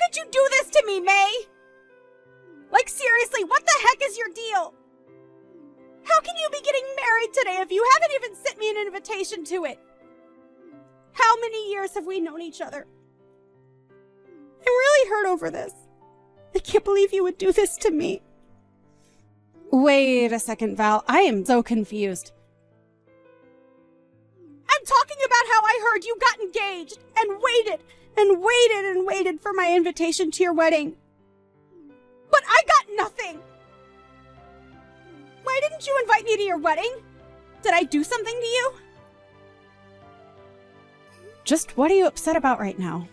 could you do this to me, May? Like, seriously, what the heck is your deal? How can you be getting married today if you haven't even sent me an invitation to it? How many years have we known each other? I'm really hurt over this. I can't believe you would do this to me. Wait a second, Val. I am so confused. I'm talking about how I heard you got engaged and waited and waited and waited for my invitation to your wedding. But I got nothing. Why didn't you invite me to your wedding? Did I do something to you? Just what are you upset about right now?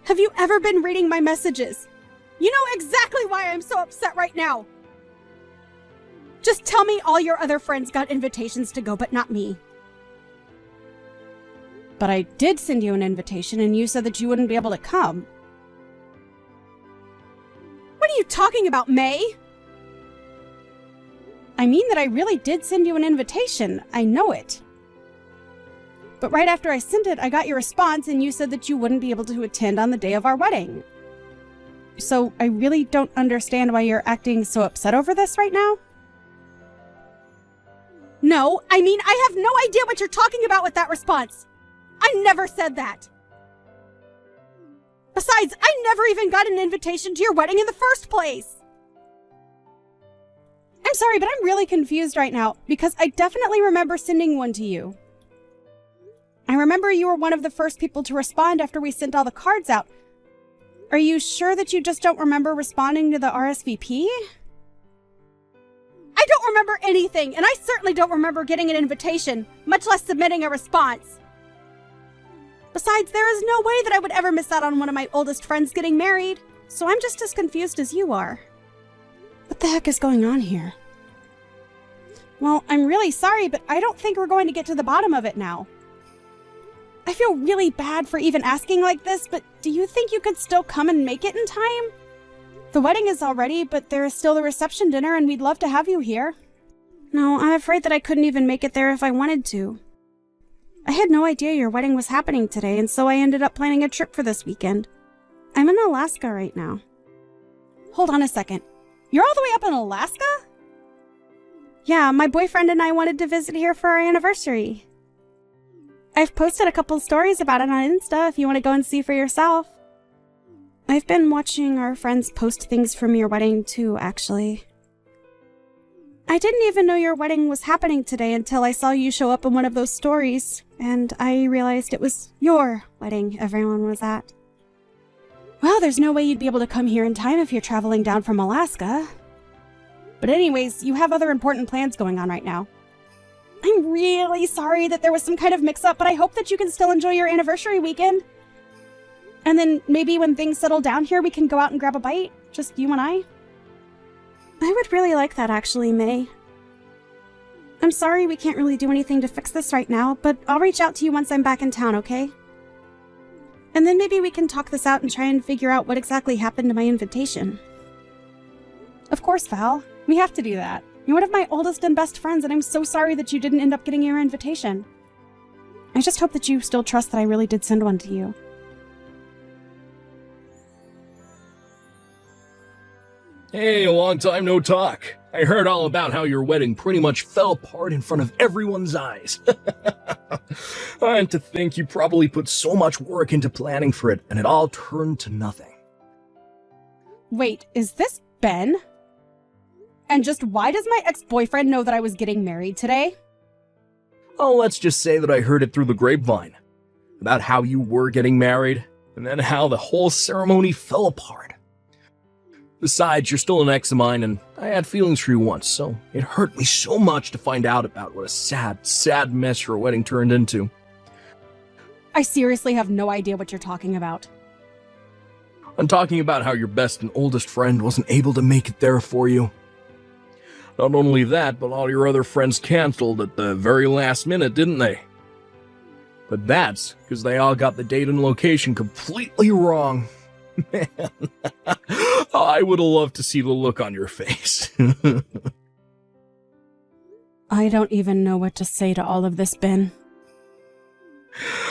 Have you ever been reading my messages? You know exactly why I'm so upset right now. Just tell me all your other friends got invitations to go, but not me. But I did send you an invitation and you said that you wouldn't be able to come. What are you talking about, May? I mean that I really did send you an invitation. I know it. But right after I sent it, I got your response and you said that you wouldn't be able to attend on the day of our wedding. So I really don't understand why you're acting so upset over this right now. No, I mean, I have no idea what you're talking about with that response. I never said that. Besides, I never even got an invitation to your wedding in the first place. I'm sorry, but I'm really confused right now because I definitely remember sending one to you. I remember you were one of the first people to respond after we sent all the cards out. Are you sure that you just don't remember responding to the RSVP? I don't remember anything, and I certainly don't remember getting an invitation, much less submitting a response. Besides, there is no way that I would ever miss out on one of my oldest friends getting married, so I'm just as confused as you are. What the heck is going on here? Well, I'm really sorry, but I don't think we're going to get to the bottom of it now. I feel really bad for even asking like this, but do you think you could still come and make it in time? The wedding is all ready, but there is still the reception dinner and we'd love to have you here. No, I'm afraid that I couldn't even make it there if I wanted to. I had no idea your wedding was happening today, and so I ended up planning a trip for this weekend. I'm in Alaska right now. Hold on a second. You're all the way up in Alaska? Yeah, my boyfriend and I wanted to visit here for our anniversary. I've posted a couple stories about it on Insta if you want to go and see for yourself. I've been watching our friends post things from your wedding too, actually. I didn't even know your wedding was happening today until I saw you show up in one of those stories, and I realized it was your wedding everyone was at. Well, there's no way you'd be able to come here in time if you're traveling down from Alaska. But anyways, you have other important plans going on right now. I'm really sorry that there was some kind of mix-up, but I hope that you can still enjoy your anniversary weekend. And then maybe when things settle down here, we can go out and grab a bite, just you and I. I would really like that, actually, May. I'm sorry we can't really do anything to fix this right now, but I'll reach out to you once I'm back in town, okay? And then maybe we can talk this out and try and figure out what exactly happened to my invitation. Of course, Val. We have to do that. You're one of my oldest and best friends, and I'm so sorry that you didn't end up getting your invitation. I just hope that you still trust that I really did send one to you. Hey, a long time no talk. I heard all about how your wedding pretty much fell apart in front of everyone's eyes. And to think you probably put so much work into planning for it, and it all turned to nothing. Wait, is this Ben? And just why does my ex-boyfriend know that I was getting married today? Oh, let's just say that I heard it through the grapevine. About how you were getting married, and then how the whole ceremony fell apart. Besides, you're still an ex of mine, and I had feelings for you once, so it hurt me so much to find out about what a sad, sad mess your wedding turned into. I seriously have no idea what you're talking about. I'm talking about how your best and oldest friend wasn't able to make it there for you. Not only that, but all your other friends canceled at the very last minute, didn't they? But that's because they all got the date and location completely wrong. Man, I would have loved to see the look on your face. I don't even know what to say to all of this, Ben.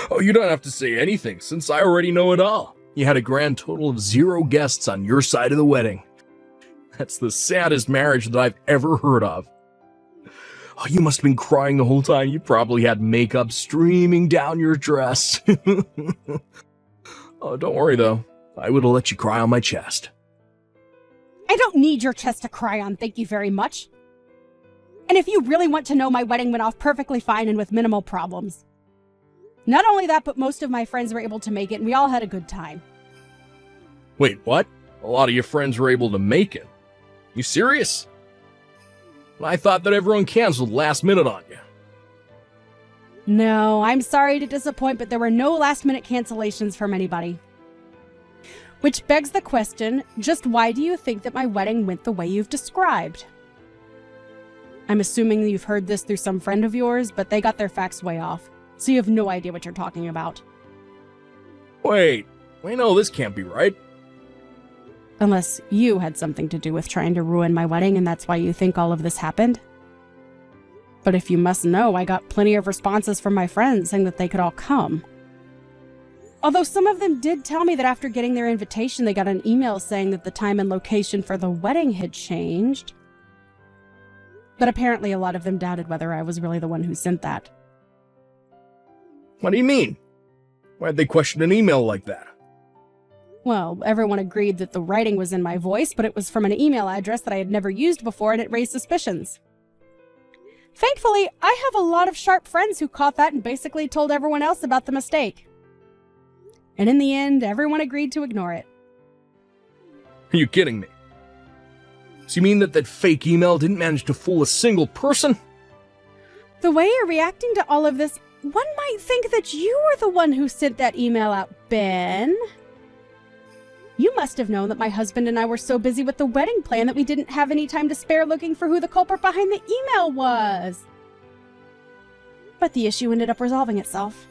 Oh, you don't have to say anything, since I already know it all. You had a grand total of 0 guests on your side of the wedding. That's the saddest marriage that I've ever heard of. Oh, you must have been crying the whole time. You probably had makeup streaming down your dress. Oh, don't worry though. I would have let you cry on my chest. I don't need your chest to cry on, thank you very much. And if you really want to know, my wedding went off perfectly fine and with minimal problems. Not only that, but most of my friends were able to make it, and we all had a good time. Wait, what? A lot of your friends were able to make it. You serious? I thought that everyone canceled last minute on you. No, I'm sorry to disappoint, but there were no last-minute cancellations from anybody. Which begs the question, just why do you think that my wedding went the way you've described? I'm assuming you've heard this through some friend of yours, but they got their facts way off, so you have no idea what you're talking about. Wait, no, this can't be right. Unless you had something to do with trying to ruin my wedding and that's why you think all of this happened. But if you must know, I got plenty of responses from my friends saying that they could all come. Although some of them did tell me that after getting their invitation, they got an email saying that the time and location for the wedding had changed. But apparently a lot of them doubted whether I was really the one who sent that. What do you mean? Why'd they question an email like that? Well, everyone agreed that the writing was in my voice, but it was from an email address that I had never used before, and it raised suspicions. Thankfully, I have a lot of sharp friends who caught that and basically told everyone else about the mistake. And in the end, everyone agreed to ignore it. Are you kidding me? So you mean that fake email didn't manage to fool a single person? The way you're reacting to all of this, one might think that you were the one who sent that email out, Ben. You must have known that my husband and I were so busy with the wedding plan that we didn't have any time to spare looking for who the culprit behind the email was. But the issue ended up resolving itself.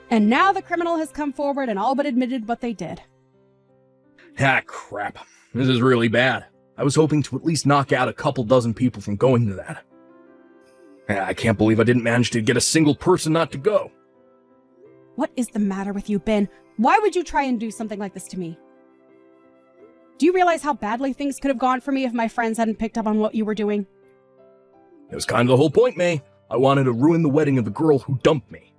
And now the criminal has come forward and all but admitted what they did. Ah, crap. This is really bad. I was hoping to at least knock out a couple dozen people from going to that. I can't believe I didn't manage to get a single person not to go. What is the matter with you, Ben? Why would you try and do something like this to me? Do you realize how badly things could have gone for me if my friends hadn't picked up on what you were doing? It was kind of the whole point, May. I wanted to ruin the wedding of the girl who dumped me.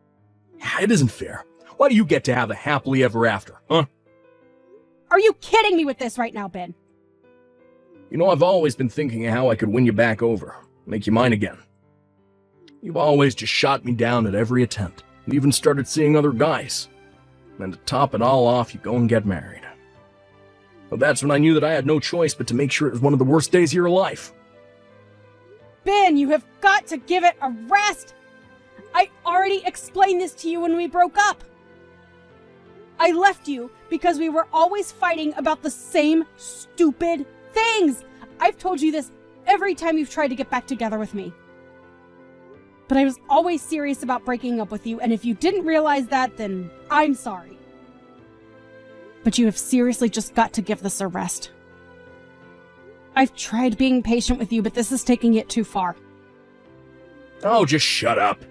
It isn't fair. Why do you get to have a happily ever after, huh? Are you kidding me with this right now, Ben? You know, I've always been thinking of how I could win you back over, make you mine again. You've always just shot me down at every attempt, and even started seeing other guys. And to top it all off, you go and get married. Well, that's when I knew that I had no choice but to make sure it was one of the worst days of your life. Ben, you have got to give it a rest! I already explained this to you when we broke up. I left you because we were always fighting about the same stupid things. I've told you this every time you've tried to get back together with me. But I was always serious about breaking up with you, and if you didn't realize that, then I'm sorry. But you have seriously just got to give this a rest. I've tried being patient with you, but this is taking it too far. Oh, just shut up.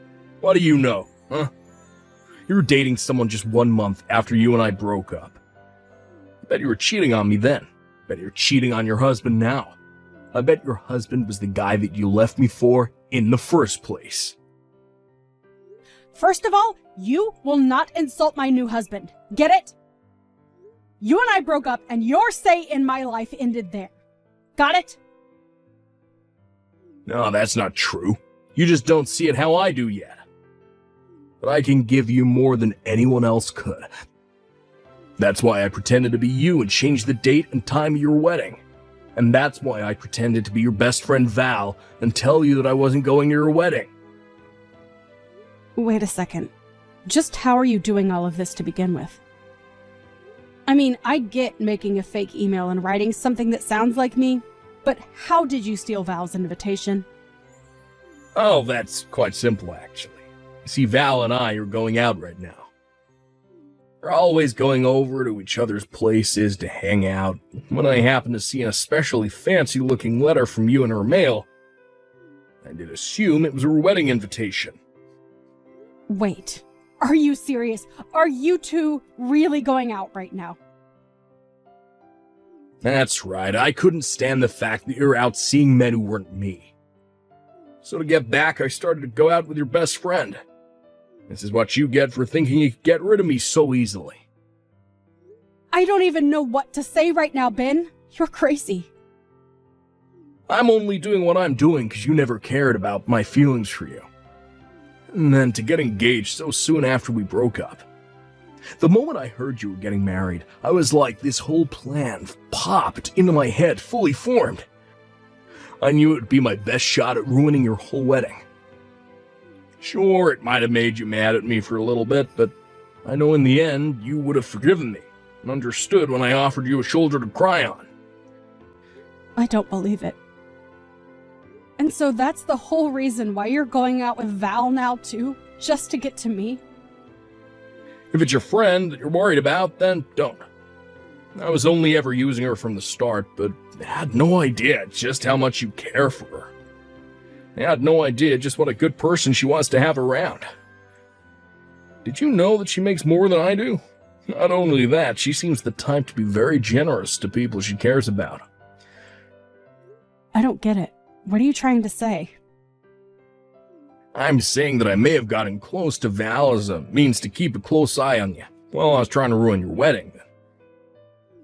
What do you know, huh? You were dating someone just 1 month after you and I broke up. I bet you were cheating on me then. I bet you're cheating on your husband now. I bet your husband was the guy that you left me for in the first place. First of all, you will not insult my new husband. Get it? You and I broke up, and your say in my life ended there. Got it? No, that's not true. You just don't see it how I do yet. But I can give you more than anyone else could. That's why I pretended to be you and changed the date and time of your wedding. And that's why I pretended to be your best friend Val and tell you that I wasn't going to your wedding. Wait a second. Just how are you doing all of this to begin with? I mean, I get making a fake email and writing something that sounds like me, but how did you steal Val's invitation? Oh, that's quite simple, actually. You see, Val and I are going out right now. We're always going over to each other's places to hang out. When I happened to see an especially fancy-looking letter from you in her mail, I did assume it was her wedding invitation. Wait, Are you serious? Are you two really going out right now? That's right, I couldn't stand the fact that you're out seeing men who weren't me. So to get back, I started to go out with your best friend. This is what you get for thinking you could get rid of me so easily. I don't even know what to say right now, Ben. You're crazy. I'm only doing what I'm doing because you never cared about my feelings for you. And then to get engaged so soon after we broke up. The moment I heard you were getting married, I was like, this whole plan popped into my head, fully formed. I knew it would be my best shot at ruining your whole wedding. Sure, it might have made you mad at me for a little bit, but I know in the end you would have forgiven me and understood when I offered you a shoulder to cry on. I don't believe it. And so that's the whole reason why you're going out with Val now too? Just to get to me? If it's your friend that you're worried about, then don't. I was only ever using her from the start, but I had no idea just how much you care for her. I had no idea just what a good person she was to have around. Did you know that she makes more than I do? Not only that, she seems the type to be very generous to people she cares about. I don't get it. What are you trying to say? I'm saying that I may have gotten close to Val as a means to keep a close eye on you while I was trying to ruin your wedding.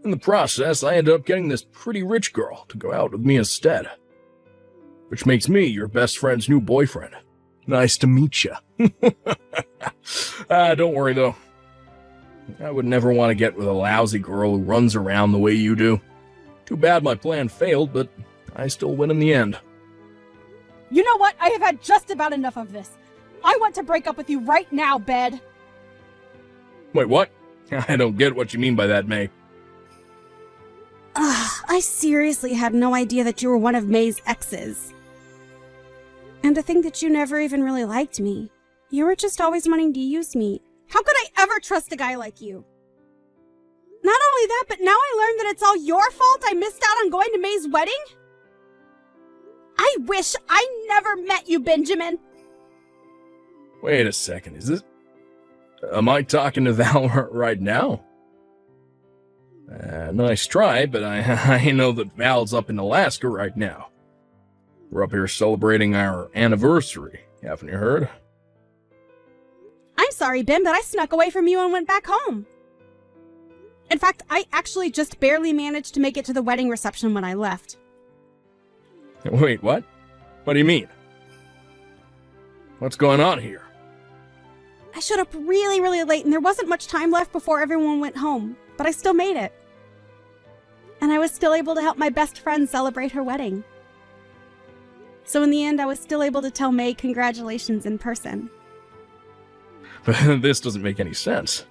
In the process, I ended up getting this pretty rich girl to go out with me instead. Which makes me your best friend's new boyfriend. Nice to meet you. Don't worry though. I would never want to get with a lousy girl who runs around the way you do. Too bad my plan failed, but I still win in the end. You know what? I have had just about enough of this. I want to break up with you right now, Bed. Wait, what? I don't get what you mean by that, May. I seriously had no idea that you were one of May's exes. And to think that you never even really liked me. You were just always wanting to use me. How could I ever trust a guy like you? Not only that, but now I learned that it's all your fault I missed out on going to May's wedding? I wish I never met you, Benjamin. Wait a second, is this... Am I talking to Val right now? Nice try, but I know that Val's up in Alaska right now. We're up here celebrating our anniversary, haven't you heard? I'm sorry, Ben, but I snuck away from you and went back home. In fact, I actually just barely managed to make it to the wedding reception when I left. Wait, what? What do you mean? What's going on here? I showed up really, really late, and there wasn't much time left before everyone went home, but I still made it. And I was still able to help my best friend celebrate her wedding. So in the end, I was still able to tell May congratulations in person. But this doesn't make any sense.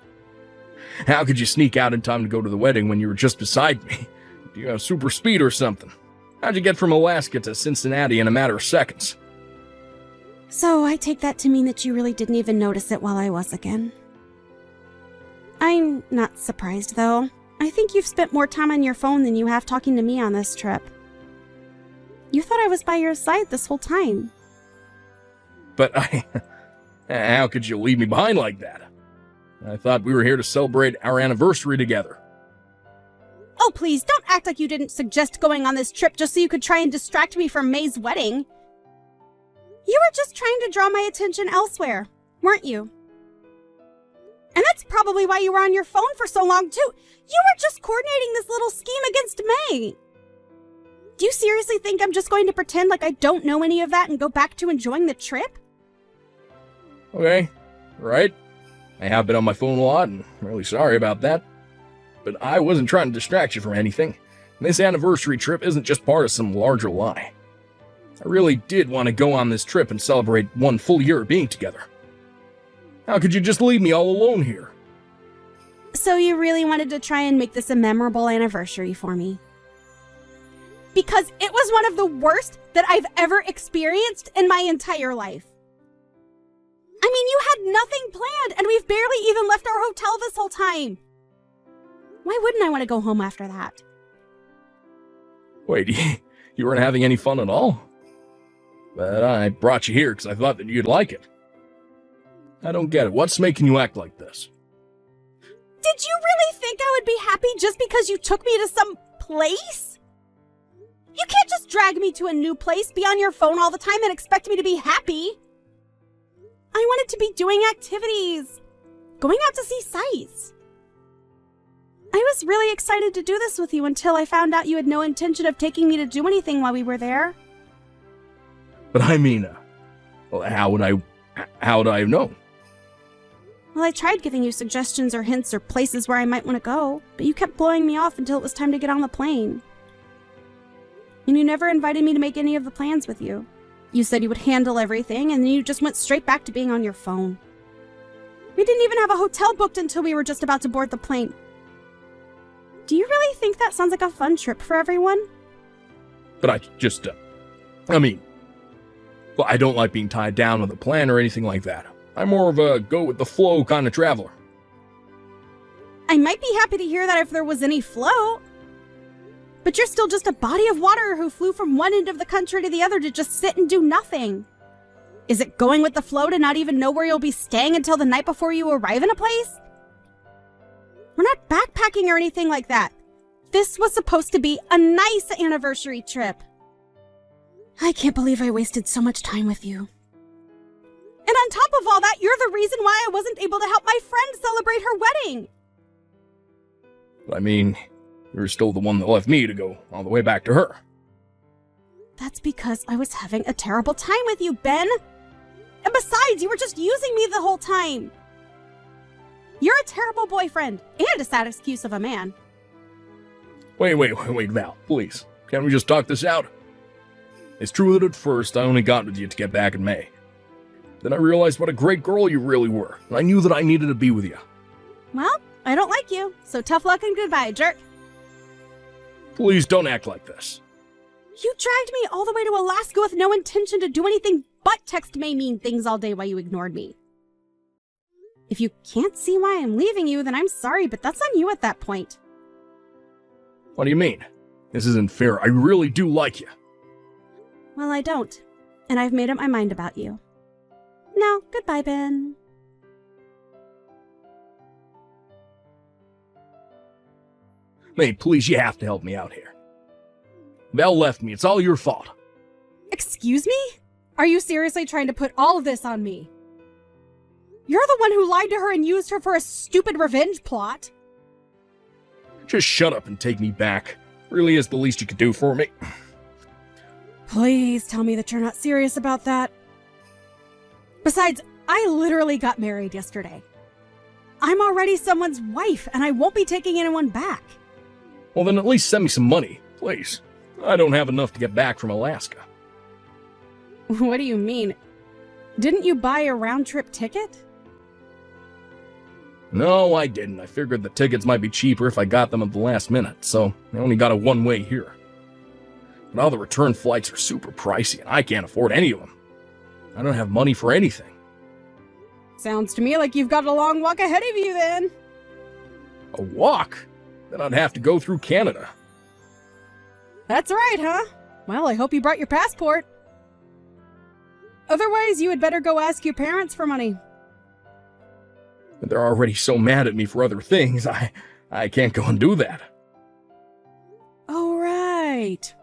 How could you sneak out in time to go to the wedding when you were just beside me? Do you have super speed or something? How'd you get from Alaska to Cincinnati in a matter of seconds? So I take that to mean that you really didn't even notice it while I was again. I'm not surprised, though. I think you've spent more time on your phone than you have talking to me on this trip. You thought I was by your side this whole time. But how could you leave me behind like that? I thought we were here to celebrate our anniversary together. Oh, please, don't act like you didn't suggest going on this trip just so you could try and distract me from May's wedding. You were just trying to draw my attention elsewhere, weren't you? And that's probably why you were on your phone for so long, too. You were just coordinating this little scheme against May. Do you seriously think I'm just going to pretend like I don't know any of that and go back to enjoying the trip? Okay, right. I have been on my phone a lot, and I'm really sorry about that. But I wasn't trying to distract you from anything. This anniversary trip isn't just part of some larger lie. I really did want to go on this trip and celebrate 1 full year of being together. How could you just leave me all alone here? So you really wanted to try and make this a memorable anniversary for me? Because it was one of the worst that I've ever experienced in my entire life. I mean, you had nothing planned, and we've barely even left our hotel this whole time. Why wouldn't I want to go home after that? Wait, you weren't having any fun at all? But I brought you here because I thought that you'd like it. I don't get it. What's making you act like this? Did you really think I would be happy just because you took me to some place? You can't just drag me to a new place, be on your phone all the time, and expect me to be happy. I wanted to be doing activities, going out to see sights. I was really excited to do this with you until I found out you had no intention of taking me to do anything while we were there. But I mean, well, how would I have known? Well, I tried giving you suggestions or hints or places where I might want to go, but you kept blowing me off until it was time to get on the plane. And you never invited me to make any of the plans with you. You said you would handle everything, and then you just went straight back to being on your phone. We didn't even have a hotel booked until we were just about to board the plane. Do you really think that sounds like a fun trip for everyone? But I just, well, I don't like being tied down with a plan or anything like that. I'm more of a go-with-the-flow kind of traveler. I might be happy to hear that if there was any flow. But you're still just a body of water who flew from one end of the country to the other to just sit and do nothing. Is it going with the flow to not even know where you'll be staying until the night before you arrive in a place? We're not backpacking or anything like that. This was supposed to be a nice anniversary trip. I can't believe I wasted so much time with you. And on top of all that, you're the reason why I wasn't able to help my friend celebrate her wedding. I mean, you're still the one that left me to go all the way back to her. That's because I was having a terrible time with you, Ben. And besides, you were just using me the whole time. You're a terrible boyfriend and a sad excuse of a man. Wait, Val, please. Can't we just talk this out? It's true that at first I only got with you to get back in May. Then I realized what a great girl you really were, and I knew that I needed to be with you. Well, I don't like you, so tough luck and goodbye, jerk. Please don't act like this. You dragged me all the way to Alaska with no intention to do anything but text May mean things all day while you ignored me. If you can't see why I'm leaving you, then I'm sorry, but that's on you at that point. What do you mean? This isn't fair. I really do like you. Well, I don't, and I've made up my mind about you. Now, goodbye, Ben. May, please, you have to help me out here. Val left me. It's all your fault. Excuse me? Are you seriously trying to put all of this on me? You're the one who lied to her and used her for a stupid revenge plot. Just shut up and take me back. Really is the least you could do for me. Please tell me that you're not serious about that. Besides, I literally got married yesterday. I'm already someone's wife, and I won't be taking anyone back. Well, then at least send me some money, please. I don't have enough to get back from Alaska. What do you mean? Didn't you buy a round-trip ticket? No, I didn't. I figured the tickets might be cheaper if I got them at the last minute, so I only got a one-way here. But all the return flights are super pricey, and I can't afford any of them. I don't have money for anything. Sounds to me like you've got a long walk ahead of you, then. A walk? Then I'd have to go through Canada. That's right, huh? Well, I hope you brought your passport. Otherwise, you had better go ask your parents for money. But they're already so mad at me for other things, I can't go and do that. Oh, right.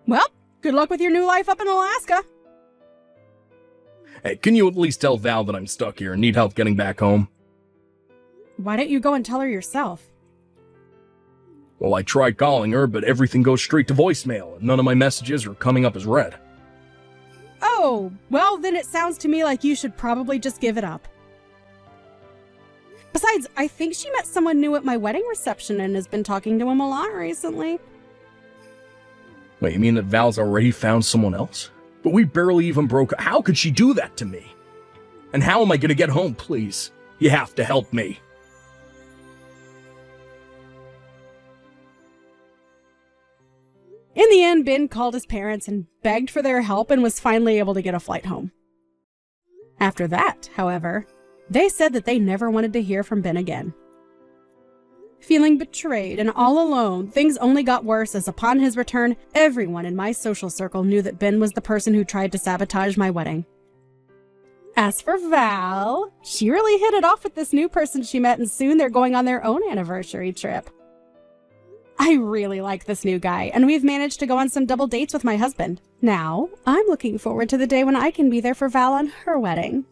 Well, good luck with your new life up in Alaska. Hey, can you at least tell Val that I'm stuck here and need help getting back home? Why don't you go and tell her yourself? Well, I tried calling her, but everything goes straight to voicemail, and none of my messages are coming up as read. Oh, well, then it sounds to me like you should probably just give it up. Besides, I think she met someone new at my wedding reception and has been talking to him a lot recently. Wait, you mean that Val's already found someone else? But we barely even broke up. How could she do that to me? And how am I going to get home, please? You have to help me. In the end, Ben called his parents and begged for their help and was finally able to get a flight home. After that, however, they said that they never wanted to hear from Ben again. Feeling betrayed and all alone, things only got worse as upon his return, everyone in my social circle knew that Ben was the person who tried to sabotage my wedding. As for Val, she really hit it off with this new person she met, and soon they're going on their own anniversary trip. I really like this new guy, and we've managed to go on some double dates with my husband. Now, I'm looking forward to the day when I can be there for Val on her wedding.